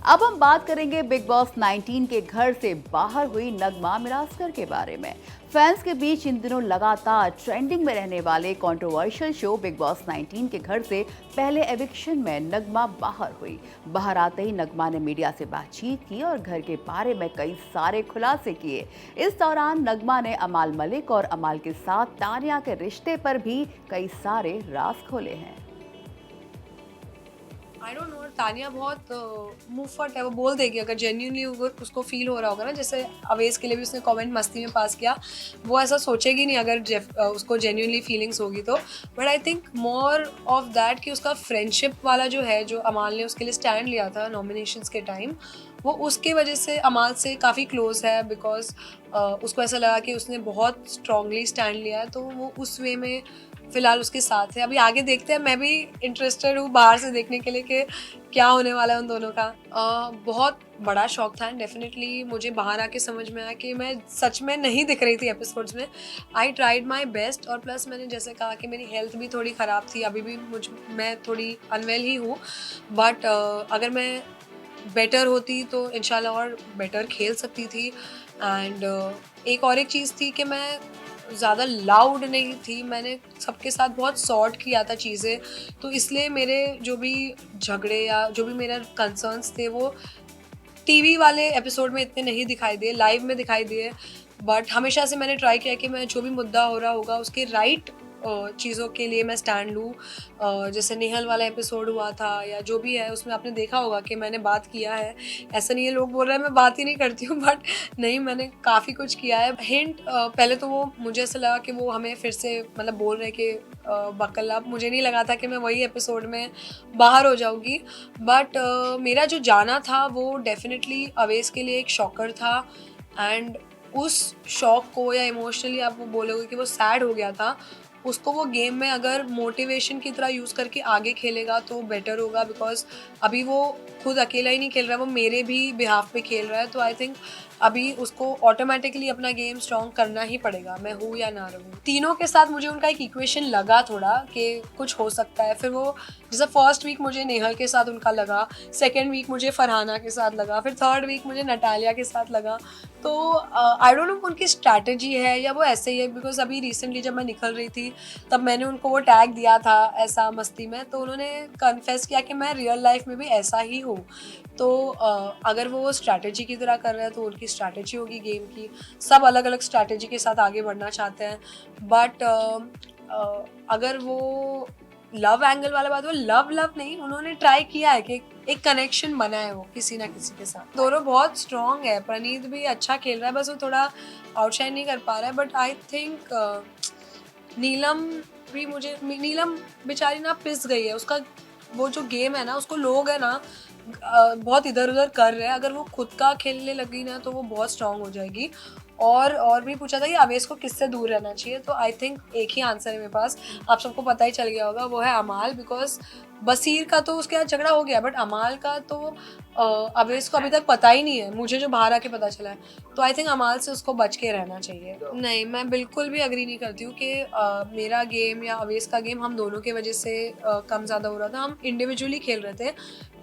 अब हम बात करेंगे बिग बॉस 19 के घर से बाहर हुई नगमा मिरासकर के बारे में। फैंस के बीच इन दिनों लगातार ट्रेंडिंग में रहने वाले कंट्रोवर्शियल शो बिग बॉस 19 के घर से पहले एविक्शन में नगमा बाहर हुई। बाहर आते ही नगमा ने मीडिया से बातचीत की और घर के बारे में कई सारे खुलासे किए। इस दौरान नगमा ने अमाल मलिक और अमाल के साथ तानिया के रिश्ते पर भी कई सारे राज खोले हैं। आई डोंट नो, तानिया बहुत मुंहफट है, वो बोल देगी अगर जेन्युइनली उसको फील हो रहा होगा ना। जैसे अवेज के लिए भी उसने कमेंट मस्ती में पास किया, वो ऐसा सोचेगी नहीं अगर उसको जेन्युइनली फीलिंग्स होगी तो। But I think more of that कि उसका फ्रेंडशिप वाला जो है, जो अमाल ने उसके लिए स्टैंड लिया था नॉमिनेशंस के टाइम, वो उसके वजह से अमाल से काफ़ी क्लोज है। बिकॉज उसको ऐसा लगा कि उसने बहुत स्ट्रांगली स्टैंड लिया है, तो वो उस वे में फिलहाल उसके साथ है। अभी आगे देखते हैं, मैं भी इंटरेस्टेड हूँ बाहर से देखने के लिए कि क्या होने वाला है उन दोनों का। बहुत बड़ा शौक था, एंड डेफिनेटली मुझे बाहर आके समझ में आया कि मैं सच में नहीं दिख रही थी एपिसोड्स में। आई ट्राइड माई बेस्ट, और प्लस मैंने जैसे कहा कि मेरी हेल्थ भी थोड़ी ख़राब थी, अभी भी मैं थोड़ी अनवेल ही हूँ। बट अगर मैं बेटर होती तो इंशाल्लाह और बेटर खेल सकती थी। एंड एक चीज़ थी कि मैं ज़्यादा लाउड नहीं थी, मैंने सबके साथ बहुत सॉर्ट किया था चीज़ें, तो इसलिए मेरे जो भी झगड़े या जो भी मेरे कंसर्न्स थे वो टीवी वाले एपिसोड में इतने नहीं दिखाई दिए, लाइव में दिखाई दिए। बट हमेशा से मैंने ट्राई किया कि मैं जो भी मुद्दा हो रहा होगा उसके राइट चीज़ों के लिए मैं स्टैंड लूँ। जैसे नेहल वाला एपिसोड हुआ था या जो भी है, उसमें आपने देखा होगा कि मैंने बात किया है। ऐसा नहीं है लोग बोल रहे हैं मैं बात ही नहीं करती हूँ, बट नहीं, मैंने काफ़ी कुछ किया है। हिंट पहले तो वो मुझे ऐसा लगा कि वो हमें फिर से मतलब बोल रहे कि बकल अप, मुझे नहीं लगा था कि मैं वही एपिसोड में बाहर हो जाऊँगी। बट मेरा जो जाना था वो डेफिनेटली अवेज के लिए एक शॉकर था। एंड उस शॉक को, या इमोशनली आप वो बोलोगे कि वो सैड हो गया था, उसको वो गेम में अगर मोटिवेशन की तरह यूज़ करके आगे खेलेगा तो बेटर होगा। बिकॉज अभी वो खुद अकेला ही नहीं खेल रहा है, वो मेरे भी बिहाफ पे खेल रहा है। तो आई थिंक अभी उसको ऑटोमेटिकली अपना गेम स्ट्रॉन्ग करना ही पड़ेगा, मैं हूँ या ना रहूँ। तीनों के साथ मुझे उनका एक इक्वेशन लगा थोड़ा कि कुछ हो सकता है। फिर वो जैसे फर्स्ट वीक मुझे नेहल के साथ उनका लगा, सेकेंड वीक मुझे फरहाना के साथ लगा, फिर थर्ड वीक मुझे नटालिया के साथ लगा। तो आई डोंट नो उनकी स्ट्रैटेजी है या वो ऐसे ही है। बिकॉज अभी रिसेंटली जब मैं निकल रही थी तब मैंने उनको वो टैग दिया था ऐसा मस्ती में, तो उन्होंने कन्फेस किया कि मैं रियल लाइफ में भी ऐसा ही हूँ। तो अगर वो स्ट्रैटेजी की तरह कर रहे हैं तो उनकी स्ट्रैटेजी होगी गेम की। सब अलग अलग स्ट्रैटेजी के साथ आगे बढ़ना चाहते हैं। बट अगर वो लव एंगल वाला बात, वो लव नहीं, उन्होंने ट्राई किया है कि एक कनेक्शन बना है वो किसी ना किसी के साथ। दोनों बहुत स्ट्रॉन्ग है, प्रणीत भी अच्छा खेल रहा है, बस वो थोड़ा आउटशाइन नहीं कर पा रहा है। बट आई थिंक नीलम भी, मुझे नीलम बेचारी ना पिस गई है। उसका वो जो गेम है ना, उसको लोग है ना बहुत इधर उधर कर रहे हैं। अगर वो खुद का खेलने लगी ना तो वो बहुत स्ट्रांग हो जाएगी। और भी पूछा था कि अवेश को किससे दूर रहना चाहिए, तो आई थिंक एक ही आंसर है मेरे पास, आप सबको पता ही चल गया होगा, वो है अमाल। बिकॉज बसीर का तो उसके साथ झगड़ा हो गया, बट अमाल का तो अवेश को अभी तक पता ही नहीं है, मुझे जो बाहर आके पता चला है। तो आई थिंक अमाल से उसको बच के रहना चाहिए। नहीं, मैं बिल्कुल भी अग्री नहीं करती हूँ कि मेरा गेम या अवेश का गेम हम दोनों की वजह से कम ज़्यादा हो रहा था। हम इंडिविजुअली खेल रहे थे,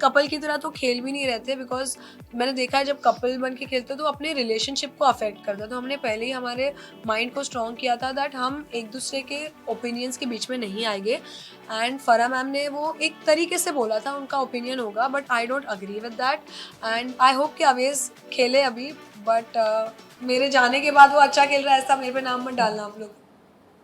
कपल की तरह तो खेल भी नहीं रहे थे। बिकॉज मैंने देखा है जब कपल बन के खेलते तो अपने रिलेशनशिप को अफेक्ट करता। तो हमने पहले ही हमारे माइंड को स्ट्रॉन्ग किया था दैट हम एक दूसरे के ओपिनियंस के बीच में नहीं आएंगे। एंड फरा मैम ने वो एक तरीके से बोला था, उनका ओपिनियन होगा, but I don't agree with that. And I hope कि अवेज खेले अभी, बट मेरे जाने के बाद वो अच्छा खेल रहा है ऐसा मेरे पे नाम मत डालना आप लोग।